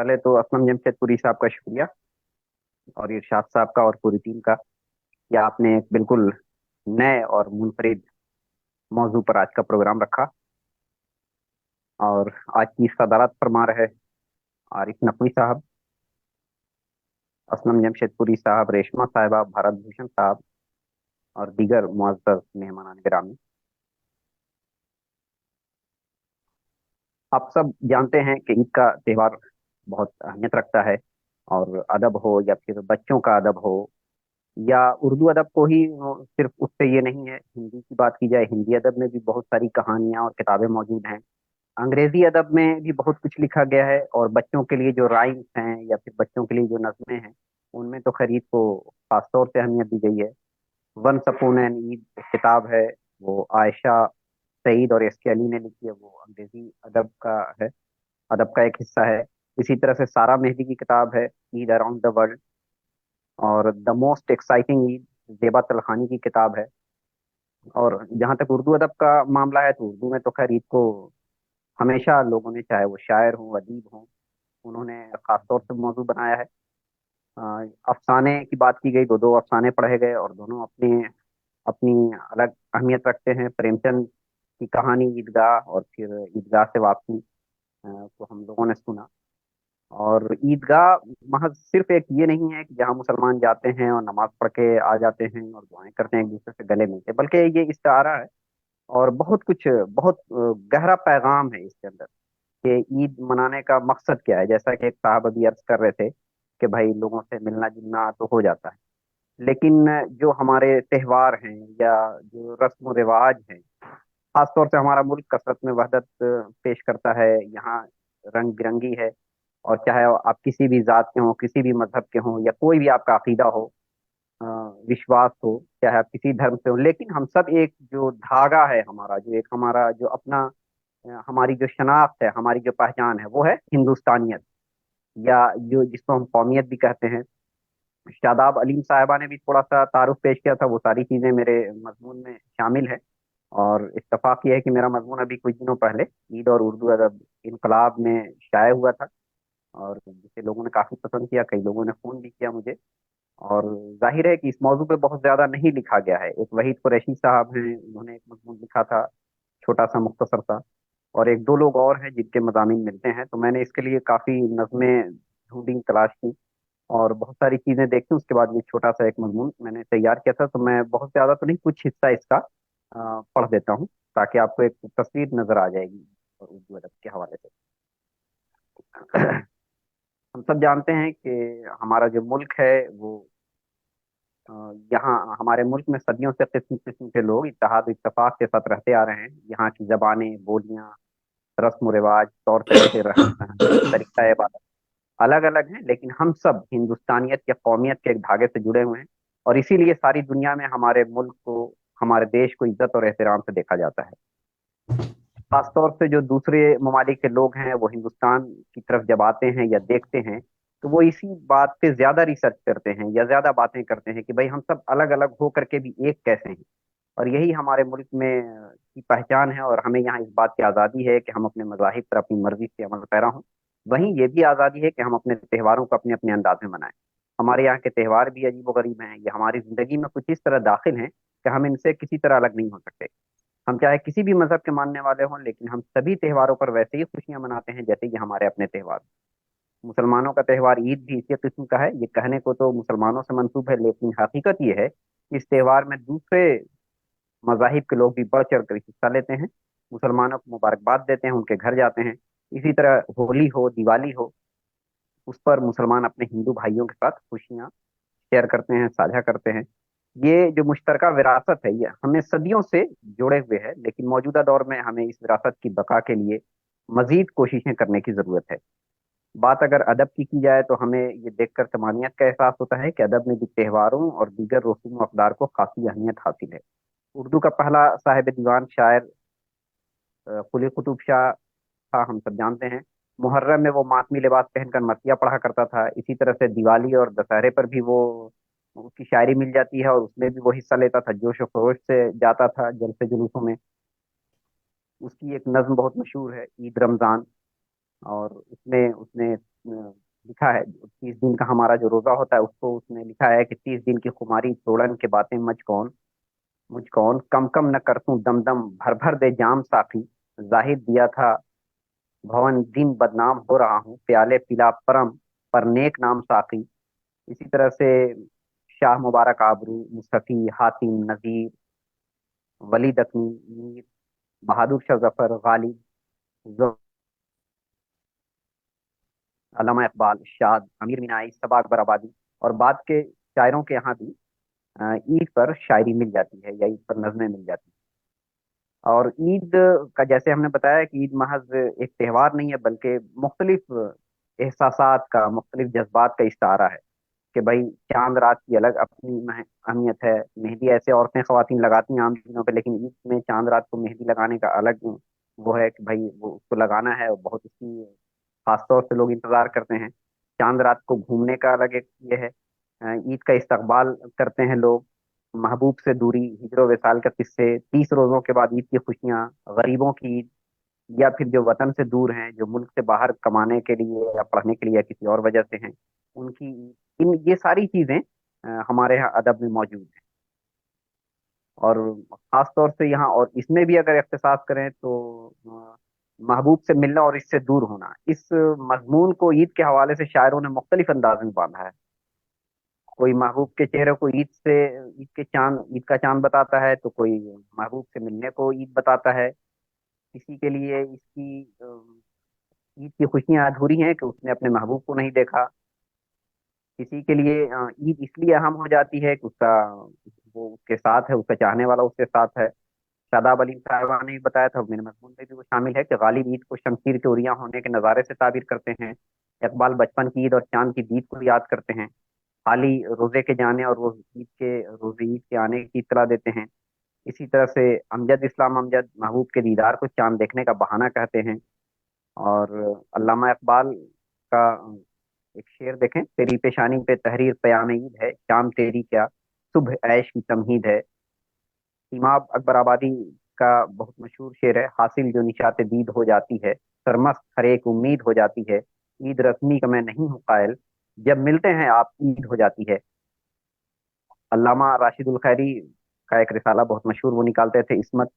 पहले तो असलम जमशेदपुरी साहब का शुक्रिया, और इरशाद साहब का और पूरी टीम का, कि आपने एक बिल्कुल नए और मुनफरिद मौजू पर आज का प्रोग्राम रखा। और आज की सदारत फरमा रहे आरिफ नकवी साहब, असलम जमशेदपुरी साहब, रेशमा साहिबा, भारत भूषण साहब और दीगर मुअज़्ज़ज़ मेहमानान गिरामी। आप सब जानते हैं कि ईद का त्यौहार बहुत अहमियत रखता है, और अदब हो या फिर बच्चों का अदब हो या उर्दू अदब को ही हो, सिर्फ उससे ये नहीं है। हिंदी की बात की जाए, हिंदी अदब में भी बहुत सारी कहानियां और किताबें मौजूद हैं। अंग्रेजी अदब में भी बहुत कुछ लिखा गया है, और बच्चों के लिए जो राइम्स हैं या फिर बच्चों के लिए जो नज़में हैं, उनमें तो खैर ईद को खास तौर से अहमियत दी गई है। वंस अपॉन एन ईद किताब है, वो आयशा सईद और एस के अली ने लिखी है। वो अंग्रेजी अदब का है, अदब का एक हिस्सा है। इसी तरह से सारा मेहदी की किताब है, ईद अराउंड द वर्ल्ड। और द मोस्ट एक्साइटिंग ईद जेबा तलखानी की किताब है। और जहाँ तक उर्दू अदब का मामला है, तो उर्दू में तो खैर ईद को हमेशा लोगों ने, चाहे वो शायर हों अदीब हों, उन्होंने खास तौर से मौजू बनाया है। अफसाने की बात की गई, दो दो अफसाने पढ़े गए, और दोनों अपनी अपनी अलग अहमियत रखते हैं। प्रेमचंद की कहानी ईदगाह, और फिर ईदगाह से वापसी को हम लोगों ने सुना। और ईदगाह महज सिर्फ एक ये नहीं है कि जहाँ मुसलमान जाते हैं और नमाज पढ़ के आ जाते हैं और दुआएं करते हैं, एक दूसरे से गले मिलते हैं, बल्कि ये इस्तारा है। और बहुत कुछ, बहुत गहरा पैगाम है इसके अंदर, कि ईद मनाने का मकसद क्या है। जैसा कि एक साहब अभी अर्ज कर रहे थे कि भाई लोगों से मिलना जुलना तो हो जाता है, लेकिन जो हमारे त्यौहार हैं या जो रस्म रिवाज हैं, खासतौर से हमारा मुल्क कसरत में वहदत पेश करता है। यहाँ रंग बिरंगी है, और चाहे आप किसी भी जात के हों, किसी भी मजहब के हों, या कोई भी आपका अकीदा हो, अ, विश्वास हो, चाहे आप किसी धर्म से हो, लेकिन हम सब एक जो धागा है हमारा, जो एक हमारा जो अपना हमारी जो शनाख्त है, हमारी जो पहचान है, वो है हिंदुस्तानियत, या जो जिसको हम कौमियत भी कहते हैं। शादाब अलीम साहिबा ने भी थोड़ा सा तारुफ पेश किया था, वो सारी चीजें मेरे मजमून में शामिल है। और इत्तेफाक ये है कि मेरा मजमून अभी कुछ दिनों पहले ईद और उर्दू अदब इनकलाब में शाये हुआ था, और जिसे लोगों ने काफी पसंद किया। कई लोगों ने फोन भी किया मुझे। और जाहिर है कि इस मौजू पे बहुत ज्यादा नहीं लिखा गया है। एक वहीद कुरैशी साहब हैं, उन्होंने एक मजमून लिखा था, छोटा सा मुख्तसर सा। और एक दो लोग और हैं जिनके मजामीन मिलते हैं, तो मैंने इसके लिए काफी नज़में ढूंढी, तलाश की, और बहुत सारी चीजें देखी। उसके बाद ये छोटा सा एक मजमून मैंने तैयार किया था। तो मैं बहुत ज्यादा तो नहीं, कुछ हिस्सा इसका पढ़ देता हूँ, ताकि आपको एक तस्वीर नजर आ जाएगी उर्दू अदब के हवाले से। हम सब जानते हैं कि हमारा जो मुल्क है वो, अ, यहाँ हमारे मुल्क में सदियों से किस्म किस्म के लोग इत्तेहाद इत्तेफाक के साथ रहते आ रहे हैं। यहाँ की जबानें, बोलियां, रस्म रिवाज, तौर तरीके, रहन सहन, तरीका इबादत अलग अलग हैं, लेकिन हम सब हिंदुस्तानियत या कौमियत के एक धागे से जुड़े हुए हैं। और इसीलिए सारी दुनिया में हमारे मुल्क को, हमारे देश को इज्जत और एहतराम से देखा जाता है। खासतौर से जो दूसरे ममालिक के लोग हैं, वो हिंदुस्तान की तरफ जब आते हैं या देखते हैं, तो वो इसी बात पे ज्यादा रिसर्च करते हैं या ज्यादा बातें करते हैं कि भाई हम सब अलग अलग हो करके भी एक कैसे हैं। और यही हमारे मुल्क में की पहचान है, और हमें यहाँ इस बात की आज़ादी है कि हम अपने मज़ाहिब पर अपनी मर्जी से अमल पैरा हों। वहीं ये भी आज़ादी है कि हम अपने त्योहारों को अपने अपने अंदाज में मनाएं। हमारे यहाँ के त्यौहार भी अजीब गरीब हैं, ये हमारी ज़िंदगी में कुछ इस तरह दाखिल हैं कि हम इनसे किसी तरह अलग नहीं हो सकते। हम चाहे किसी भी मजहब के मानने वाले हों, लेकिन हम सभी त्योहारों पर वैसे ही खुशियां मनाते हैं जैसे कि हमारे अपने त्योहार। मुसलमानों का त्यौहार ईद भी इसी किस्म का है। ये कहने को तो मुसलमानों से मंसूब है, लेकिन हकीकत ये है कि इस त्यौहार में दूसरे मजाहिब के लोग भी बढ़ चढ़ कर हिस्सा लेते हैं, मुसलमानों को मुबारकबाद देते हैं, उनके घर जाते हैं। इसी तरह होली हो, दिवाली हो, उस पर मुसलमान अपने हिंदू भाइयों के साथ खुशियां शेयर करते हैं, साझा करते हैं। ये जो मुश्तरका विरासत है, ये हमें सदियों से जोड़े हुए है, लेकिन मौजूदा दौर में हमें इस विरासत की बका के लिए मजीद कोशिशें करने की जरूरत है। बात अगर अदब की जाए, तो हमें ये देखकर तमानियत का एहसास होता है कि अदब में भी त्योहारों और दीगर रसूम व अक़दार को खासी अहमियत हासिल है। उर्दू का पहला साहिब दीवान शायर कुली कुतुब शाह था, हम सब जानते हैं। मुहर्रम में वो मातमी लिबास पहनकर मसीहा पढ़ा करता था। इसी तरह से दिवाली और दशहरे पर भी वो, उसकी शायरी मिल जाती है, और उसमें भी वो हिस्सा लेता था, जोश व खरोश से जाता था जलसे जुलूसों में। उसकी एक नज्म बहुत मशहूर है, ईद रमजान। और उसमें उसने लिखा है, 30 दिन का हमारा जो रोजा होता है उसको उसने लिखा है कि 30 दिन की खुमारी तोड़न के बातें मुझ कौन कम कम न करतूं दम दम भर भर दे जाम साकी। जाहिर दिया था भवन दिन बदनाम हो रहा हूँ प्याले पिला परम पर नेक नाम साकी। इसी तरह से शाह मुबारक आबरू, मुस्तफी, हातिम, नजीर, वली दखनी, मीर, बहादुर शाह जफर, गालिब, अल्लामा इकबाल, शाद, अमीर मीनाई, सबा अकबर आबादी और बाद के शायरों के यहाँ भी ईद पर शायरी मिल जाती है या ईद पर नज़में मिल जाती हैं। और ईद का जैसे हमने बताया कि ईद महज एक त्योहार नहीं है बल्कि मुख्तलिफ एहसासात का, मुख्तलिफ जज्बात का इस्तारा है। कि भाई चांद रात की अलग अपनी अहमियत है। मेहंदी ऐसे औरतें खवातीन लगाती हैं आम दिनों पे, लेकिन ईद में चांद रात को मेहंदी लगाने का अलग वो है कि भाई वो उसको लगाना है और बहुत उसकी खास तौर से लोग इंतजार करते हैं। चांद रात को घूमने का अलग एक ये है। ईद का इस्तकबाल करते हैं लोग। महबूब से दूरी, हिजरो विसाल का किस्से, 30 रोजों के बाद ईद की खुशियां, गरीबों की ईद, या फिर जो वतन से दूर हैं, जो मुल्क से बाहर कमाने के लिए या पढ़ने के लिए या किसी और वजह से हैं, उनकी इन ये सारी चीजें हमारे यहाँ अदब में मौजूद हैं। और खास तौर से यहाँ और इसमें भी अगर इख्तिसास करें तो महबूब से मिलना और इससे दूर होना, इस मजमून को ईद के हवाले से शायरों ने मुख्तलिफ अंदाज में बांधा है। कोई महबूब के चेहरे को ईद का चांद बताता है, तो कोई महबूब से मिलने को ईद बताता है। किसी के लिए इसकी ईद की खुशियां अधूरी हैं कि उसने अपने महबूब को नहीं देखा। किसी के लिए ईद इसलिए अहम हो जाती है कि उसका वो उसके साथ है, उसका चाहने वाला उसके साथ है। शादाब अली साहिबा ने भी बताया था, मेरे मजमून में भी वो शामिल है कि गालिब ईद को शमशीर के उरियां होने के नज़ारे से ताबीर करते हैं। इकबाल बचपन की ईद और चांद की दीद को याद करते हैं। खाली रोजे के जाने और रोजे ईद के आने की इतला देते हैं। इसी तरह से अमजद इस्लाम अमजद महबूब के दीदार को चांद देखने का बहाना कहते हैं। और अल्लामा इकबाल का एक शेर देखें, तेरी पेशानी पे तहरीर क़याम ईद है, शाम तेरी क्या सुबह ऐश की तमहीद है। इमाम अकबर आबादी का बहुत मशहूर शेर है, हासिल जो निशाते दीद हो जाती है, सरमस्त हर एक उम्मीद हो जाती है। ईद रस्मी का मैं नहीं हूँ कायल, जब मिलते हैं आप ईद हो जाती है। अल्लामा राशिदुल खैरी का एक रिसाला बहुत मशहूर, वो निकालते थे इस्मत।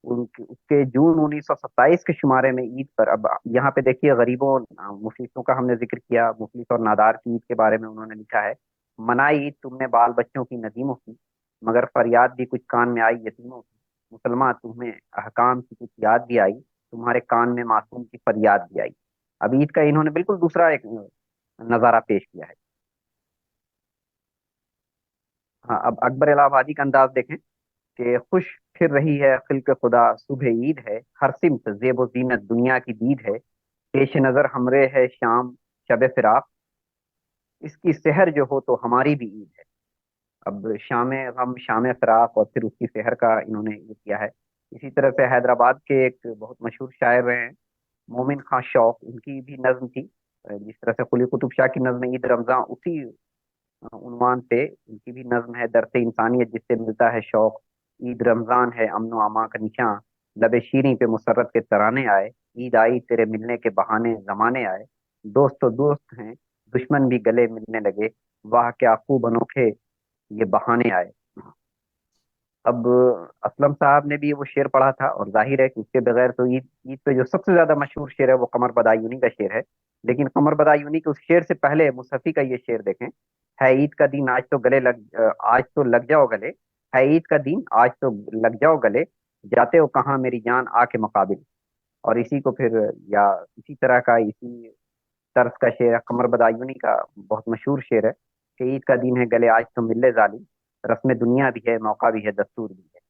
उनके उसके जून 1927 के शुमारे में ईद पर, अब यहाँ पे देखिए गरीबों मुफलिसों का हमने जिक्र किया, मुफलिस और नादार की ईद के बारे में उन्होंने लिखा है। मनाई ईद तुमने बाल बच्चों की नदीमों की, मगर फरियाद भी कुछ कान में आई यतीमों की। मुसलमान तुम्हें अहकाम की कुछ याद भी आई, तुम्हारे कान में मासूम की फरियाद भी आई। अब ईद का इन्होंने बिल्कुल दूसरा एक नजारा पेश किया है। हाँ, अब अकबर इलाहाबादी का अंदाज देखें कि खुश फिर रही है खिल्क खुदा, सुबह ईद है, हर सिमत जेब जीनत दुनिया की दीद है। पेश नजर हमरे है शाम शब फिराक, इसकी सेहर जो हो तो हमारी भी ईद है। अब शाम हम शाम फिराक और फिर उसकी सेहर का इन्होंने ये किया है। इसी तरह से हैदराबाद के एक बहुत मशहूर शायर रहे हैं मोमिन खां शौक, उनकी भी नज्म थी। जिस तरह से कुली कुतुब शाह की नज्म ईद रमजान, उसी उन्वान पे उनकी भी नज्म है, दरसे इंसानियत जिससे मिलता है शौक। ईद रमजान है अमनो अमा का निशां, लबे शीरीं पे मुसर्रत के तराने आए। ईद आई तेरे मिलने के बहाने जमाने आए, दोस्त तो दोस्त हैं दुश्मन भी गले मिलने लगे, वाह क्या खूब अनोखे ये बहाने आए। अब असलम साहब ने भी वो शेर पढ़ा था और जाहिर है कि उसके बगैर तो ईद ईद पे जो सबसे ज्यादा मशहूर शेर है वो कमर बदायूनी का शेर है। लेकिन कमर बदायूनी के उस शेर से पहले मुसफ़ी का ये शेर देखें, है ईद का दिन आज तो आज तो लग जाओ गले, है ईद का दिन आज तो लग जाओ गले, जाते हो कहाँ मेरी जान आके मुकाबिल। और इसी को फिर या इसी तरह का इसी तर्ज का शेर है कमर बदायूनी का, बहुत मशहूर शेर है कि ईद का दिन है गले आज तो मिले जालिम, रस्म दुनिया भी है मौका भी है दस्तूर भी है।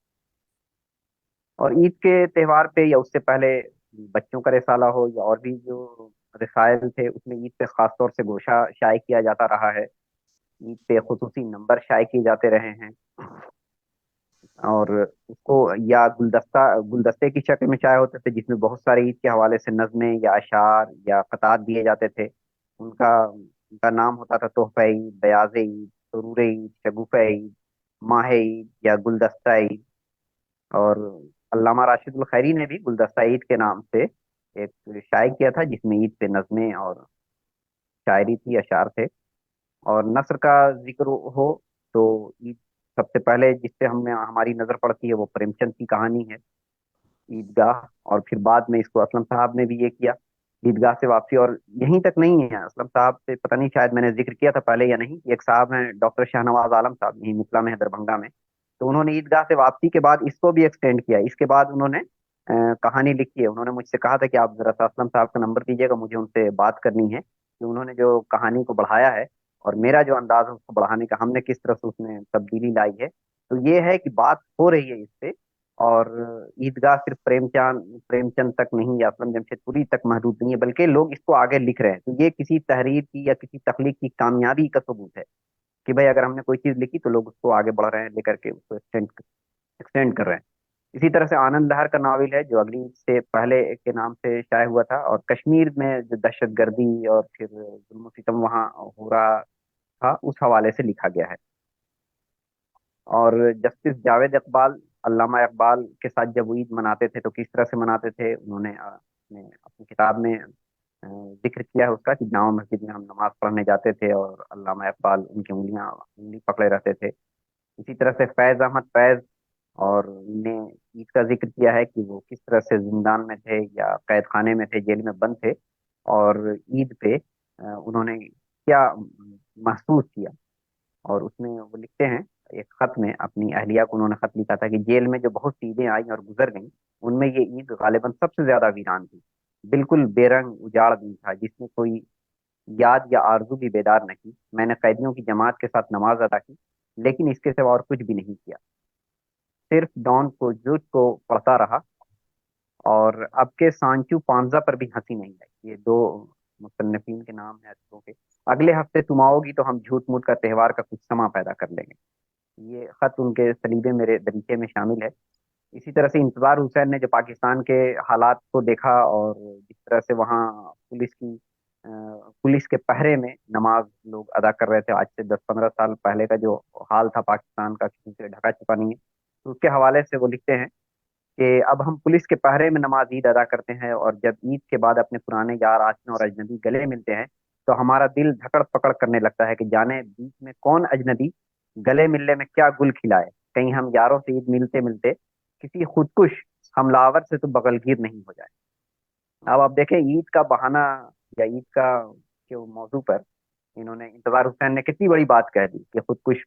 और ईद के त्योहार पे या उससे पहले बच्चों का रिसाला हो या और भी जो रिसाइल थे, उसमें ईद पे खास तौर से गोशा शाये किया जाता रहा है। ईद पे खुसूसी नंबर शाये किए जाते रहे हैं। और उसको या गुलदस्ते की शक्ल में चाहे होते थे, जिसमें बहुत सारे ईद के हवाले से नज़में या अशार या खतात दिए जाते थे। उनका नाम होता था तोहफा ईद, बयाज ईद, सुरूर ईद, शगुफा ईद, माह ईद या गुलदस्ता ईद। और अल्लामा राशिदुल खैरी ने भी गुलदस्ता ईद के नाम से एक शाये किया था, जिसमें ईद पे नज़में और शायरी थी, अशार थे। और नस्र का जिक्र हो तो ईद सबसे पहले जिससे हमें हमारी नजर पड़ती है वो प्रेमचंद की कहानी है, ईदगाह। और फिर बाद में इसको असलम साहब ने भी ये किया, ईदगाह से वापसी। और यहीं तक नहीं है, असलम साहब से पता नहीं शायद मैंने जिक्र किया था पहले या नहीं, एक साहब हैं डॉक्टर शाहनवाज आलम साहब, यहीं मिथिला में है, दरभंगा में। तो उन्होंने ईदगाह से वापसी के बाद इसको भी एक्सटेंड किया। इसके बाद उन्होंने कहानी लिखी है। उन्होंने मुझसे कहा था कि आप जरा सा असलम साहब का नंबर दीजिएगा, मुझे उनसे बात करनी है कि उन्होंने जो कहानी को बढ़ाया है और मेरा जो अंदाज है उसको बढ़ाने का, हमने किस तरह से उसमें तब्दीली लाई है। तो ये है कि बात हो रही है इससे। और ईदगाह सिर्फ प्रेमचंद प्रेमचंद तक नहीं या असलम जमशेदपुरी तक महदूद नहीं है, बल्कि लोग इसको आगे लिख रहे हैं। तो ये किसी तहरीर की या किसी तखलीक की कामयाबी का सबूत है कि भाई अगर हमने कोई चीज लिखी तो लोग उसको आगे बढ़ रहे हैं, लेकर के उसको एक्सटेंड कर रहे हैं। इसी तरह से आनंद लहर का नावल है जो अग्नि से पहले के नाम से शाये हुआ था, और कश्मीर में जो दहशतगर्दी और फिर जुल्म सितम वहाँ हो रहा था उस हवाले से लिखा गया है। और जस्टिस जावेद इकबाल, अल्लामा इकबाल के साथ जब वो ईद मनाते थे तो किस तरह से मनाते थे, उन्होंने अपनी किताब में जिक्र किया है उसका कि जामा मस्जिद में हम नमाज पढ़ने जाते थे और अल्लामा इकबाल उनकी उंगली पकड़े रहते थे। इसी तरह से फैज अहमद फैज और ने ईद का जिक्र किया है कि वो किस तरह से जिंदान में थे या कैद खाने में थे, जेल में बंद थे, और ईद पे उन्होंने क्या महसूस किया। और उसमें वो लिखते हैं, एक खत में अपनी अहलिया को उन्होंने खत लिखा था कि जेल में जो बहुत सी ईदें आई और गुजर गईं, उनमें ये ईद गालिबन सबसे ज्यादा वीरान थी। बिल्कुल बेरंग उजाड़ दिन था जिसमें कोई याद या आरजू भी बेदार नहीं। मैंने कैदियों की जमात के साथ नमाज अदा की, लेकिन इसके सिवा और कुछ भी नहीं किया, सिर्फ डॉन को जुज को पढ़ता रहा। और अब के सांचू पांजा पर भी हंसी नहीं आई। ये दो मुसन्निफीन के नाम है अच्छों के। अगले हफ्ते तुम आओगी तो हम झूठ मूठ का त्योहार का कुछ समा पैदा कर लेंगे। ये खत उनके सलीबे मेरे दरीचे में शामिल है। इसी तरह से इंतजार हुसैन ने जो पाकिस्तान के हालात को देखा और जिस तरह से वहाँ पुलिस के पहरे में नमाज लोग अदा कर रहे थे, आज से 10-15 साल पहले का जो हाल था पाकिस्तान का, किसी से ढका छुपा नहीं है। तो उसके हवाले से वो लिखते हैं कि अब हम पुलिस के पहरे में नमाज ईद अदा करते हैं, और जब ईद के बाद अपने पुराने यार आशना और अजनबी गले मिलते हैं तो हमारा दिल धकड़ पकड़ करने लगता है कि जाने बीच में कौन अजनबी गले मिलने में क्या गुल खिलाए, कहीं हम यारों से ईद मिलते मिलते किसी खुदकुश हमलावर से तो बगलगीर नहीं हो जाए। अब आप देखें ईद का बहाना या ईद का के मौजू पर इन्होंने, इंतजार हुसैन ने कितनी बड़ी बात कह दी कि खुदकुश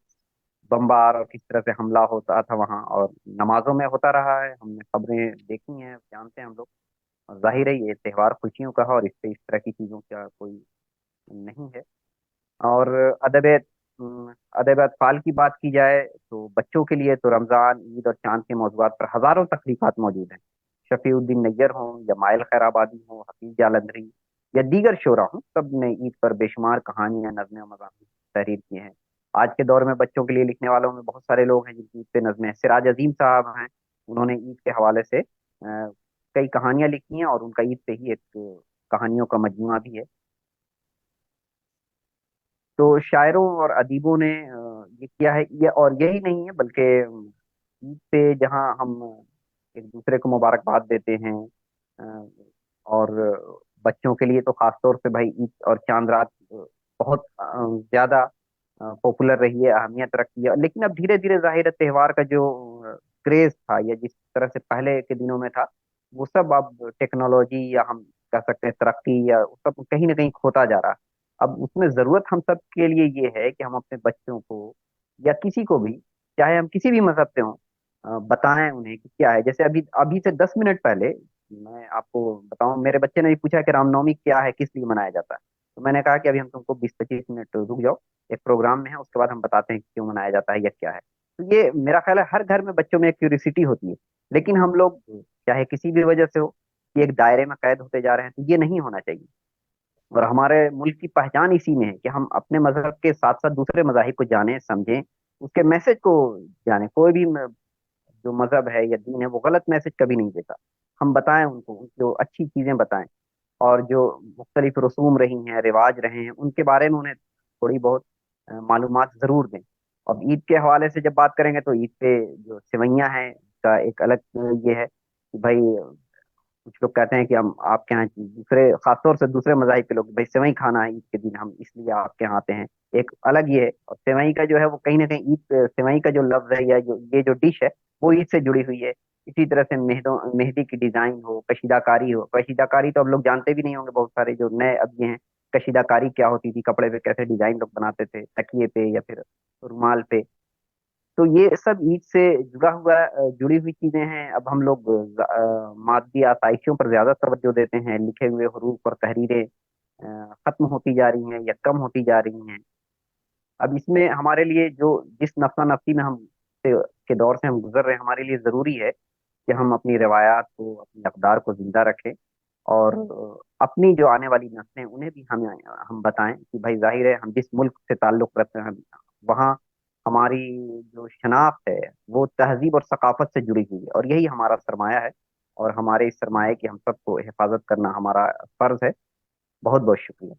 बम्बार और किस तरह से हमला होता था वहां, और नमाजों में होता रहा है, हमने खबरें देखी हैं, जानते हैं हम लोग। और जाहिर है ये त्योहार खुशियों का है और इससे इस तरह की चीजों का कोई नहीं है। और अदब अदब अतफाल की बात की जाए तो बच्चों के लिए तो रमजान, ईद और चांद के मौजूदात पर हजारों तखलीकात मौजूद हैं। शफीउद्दीन नैयर हों या माइल खैराबादी हों, हफीज जालंधरी या दीगर शोरा हों, सब ने ईद पर बेशुमार कहानियां, नज़में और मज़ामीन तहरीर किए हैं। आज के दौर में बच्चों के लिए लिखने वालों में बहुत सारे लोग हैं जिनकी ईद पे नज़में हैं। सिराज अजीम साहब हैं, उन्होंने ईद के हवाले से कई कहानियां लिखी हैं, और उनका ईद पे ही एक कहानियों का मजमुआ भी है। तो शायरों और अदीबों ने ये किया है। ये और यही नहीं है, बल्कि ईद पे जहाँ हम एक दूसरे को मुबारकबाद देते हैं, अ, और बच्चों के लिए तो खास तौर से भाई ईद और चांद रात बहुत ज्यादा पॉपुलर रही है, अहमियत रखती है। लेकिन अब धीरे धीरे जाहिर है त्योहार का जो क्रेज था या जिस तरह से पहले के दिनों में था, वो सब अब टेक्नोलॉजी या हम कह सकते हैं तरक्की या वो सब कहीं ना कहीं खोता जा रहा है। अब उसमें जरूरत हम सब के लिए ये है कि हम अपने बच्चों को या किसी को भी, चाहे हम किसी भी मजहब से हों, बताएं उन्हें कि क्या है। जैसे अभी अभी से 10 मिनट पहले मैं आपको बताऊं, मेरे बच्चे ने भी पूछा कि रामनवमी क्या है, किस लिए मनाया जाता है। तो मैंने कहा कि अभी हम तुमको 20-25 मिनट रुक जाओ, एक प्रोग्राम में है, उसके बाद हम बताते हैं कि क्यों मनाया जाता है या क्या है। तो ये मेरा ख्याल है हर घर में बच्चों में एक क्यूरियोसिटी होती है। लेकिन हम लोग चाहे किसी भी वजह से हो कि एक दायरे में कैद होते जा रहे हैं, तो ये नहीं होना चाहिए। और हमारे मुल्क की पहचान इसी में है कि हम अपने मजहब के साथ साथ दूसरे मजाहिब को जानें, समझें, उसके मैसेज को जानें। कोई भी जो मजहब है या दीन है वो गलत मैसेज कभी नहीं देता। हम बताएं उनको, जो अच्छी चीजें बताएं, और जो मुख्तलिफ रसूम रही हैं, रिवाज रहे हैं, उनके बारे में उन्हें थोड़ी बहुत मालूमात जरूर दें। अब ईद के हवाले से जब बात करेंगे तो ईद पे जो सेवैयाँ हैं का एक अलग ये है कि भाई कुछ लोग कहते हैं कि हम आपके यहाँ दूसरे, खासतौर से दूसरे मजाहिब के लोग, भाई सेवई खाना है ईद के दिन, हम इसलिए आपके यहाँ आते हैं। एक अलग ये है। और सेवई का जो है वो कहीं ना कहीं ईद, सेवई का जो लफ्ज है या जो ये जो डिश है वो ईद से जुड़ी हुई है। इसी तरह से मेहंदी की डिजाइन हो, कशीदाकारी हो, कशीदाकारी तो अब लोग जानते भी नहीं होंगे, बहुत सारे जो नए अब ये हैं। कशीदाकारी क्या होती थी, कपड़े पे कैसे डिजाइन लोग बनाते थे, तकिए पे या फिर रुमाल पे। तो ये सब ईद से जुड़ा हुआ, जुड़ी हुई चीजें हैं। अब हम लोग मादी आसाइशों पर ज्यादा तवज्जो देते हैं, लिखे हुए हरूफ और तहरीरें खत्म होती जा रही हैं या कम होती जा रही हैं। अब इसमें हमारे लिए जो, जिस नफसा नफसी में हम के दौर से हम गुजर रहे हैं, हमारे लिए जरूरी है कि हम अपनी रवायात को, अपनी अक़दार को जिंदा रखें। और अपनी जो आने वाली नस्लें, उन्हें भी हम बताएं कि भाई जाहिर है हम जिस मुल्क से ताल्लुक रखते हैं, वहाँ हमारी जो शनाख्त है वो तहजीब और सकाफत से जुड़ी हुई है, और यही हमारा सरमाया है। और हमारे इस सरमाए की हम सबको हिफाजत करना हमारा फर्ज है। बहुत बहुत शुक्रिया।